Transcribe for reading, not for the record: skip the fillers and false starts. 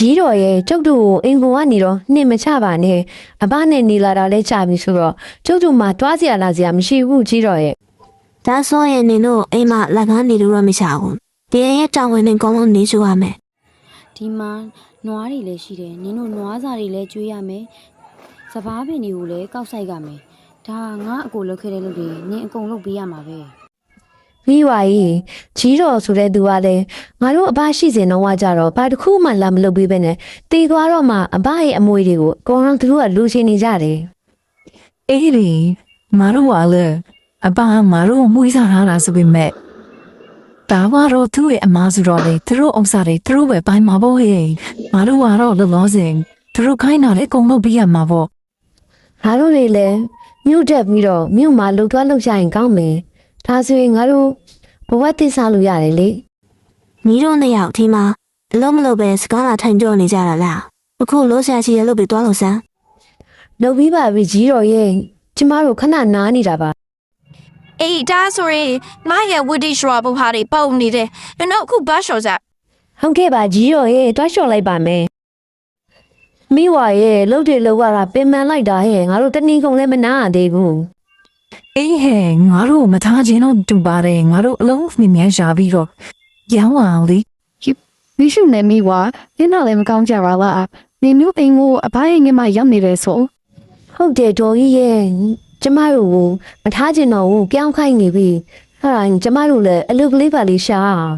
ကြီးတော်ရဲ့ကျုပ်တို့ကိုအိမ်ပေါ်ကနေတော့နှင်မချပါနဲ့အဘနဲ့နေလာတာလဲချပြီဆိုတော့ကျုပ်တို့မှတွားစရာလာစရာမရှိဘူးကြီးတော်ရဲ့ ဒါဆိုရင်နင်တို့အိမ်မှာလက်ကားနေလို့တော့မချဘူးဒီအိမ်ရဲ့တောင်ဝင်နေကောင်းလုံးနေကြရမယ် ဒီမှာနွားတွေလည်းရှိတယ်နင်တို့နွားစာတွေလည်းကျွေးရမယ်စပားပင်တွေကိုလည်းကောက်ဆိုင်ရမယ်ဒါငါအကိုလုပ်ခဲ့တဲ့လုပ်တွေနင်အကုန်လုပ်ပေးရမှာပဲ မိဝါကြီးကြီးတော်ဆိုတဲ့သူကလည်းငါတို့အဘရှိစင်တော့ကြတော့ဘာတစ်ခုမှလာမလုပ်ပေးပဲနဲ့တေသွားတော့မှအဘရဲ့အမွေတွေကိုအကုန်လုံးသူတို့ကလူချင်းနေကြတယ် အေးလေငါတို့ကလည်းအပငါတို့မွေးစားထားတာဆိုပေမဲ့ဒါကတော့သူ့ရဲ့အမားစုတော်လေသူတို့အောင်စားတွေသူတို့ပဲပိုင်းမှာပေါ့ဟဲ့ငါတို့ကတော့လောလောဆယ်သူတို့ခိုင်းတာလေအကုန်လုပ်ပေးရမှာပေါ့ ငါတို့တွေလည်းမြို့တက်ပြီးတော့မြို့မှာလှုပ်သွားလှုပ်ရှားရင်ကောင်းမယ်ဒါဆိုရင်ငါတို့ဘဝတည်စားလို့ရတယ်လေ ညီတို့နှစ်ယောက်ဒီမှာအလုံးမလို့ပဲစကားလာထိုင်ကြောနေကြတာလားအခုလို့ဆရာကြီးရဲ့လုပ်ပြီးသွားလို့စမ်း လုပ်ပြီးပါပြီကြီးတော်ရဲ့ကျမတို့ခဏနားနေတာပါ အေးဒါဆိုရင်ငါရဲ့ဝီဒီရှော့ဘူဟာတွေပုံနေတယ်။နော်အခုဘတ်ရှော့စား ဟုတ်ကဲ့ပါကြီးတော်ရဲ့တွားလျှော်လိုက်ပါမယ်မိဝါရဲ့လှုပ်တယ်လှုပ်ရတာပင်ပန်းလိုက်တာဟဲ့ငါတို့တနည်းကုန်လည်းမနာရသေးဘူး အေးဟဲ့ငါတို့မထားခြင်းတော့တူပါတယ်ငါတို့အလုံးမြင်မြန်ရှာပြီးတော့ရောင်းအောင်လေ မိရှုနဲ့မိဝါနင်းတော့လည်းမကောင်းကြပါလားနေမျိုးအိမ်ကိုအဖိုးငယ်မရောက်နေတယ်ဆို ဟုတ်တယ်ဒေါ်ကြီးရဲ့ကျမတို့ကိုမထားချင်တော့ဘူးကြောင်းခိုင်းနေပြီအဲ့ဒါကျမတို့လည်းအလုပ်ကလေးပါလေးရှာအောင်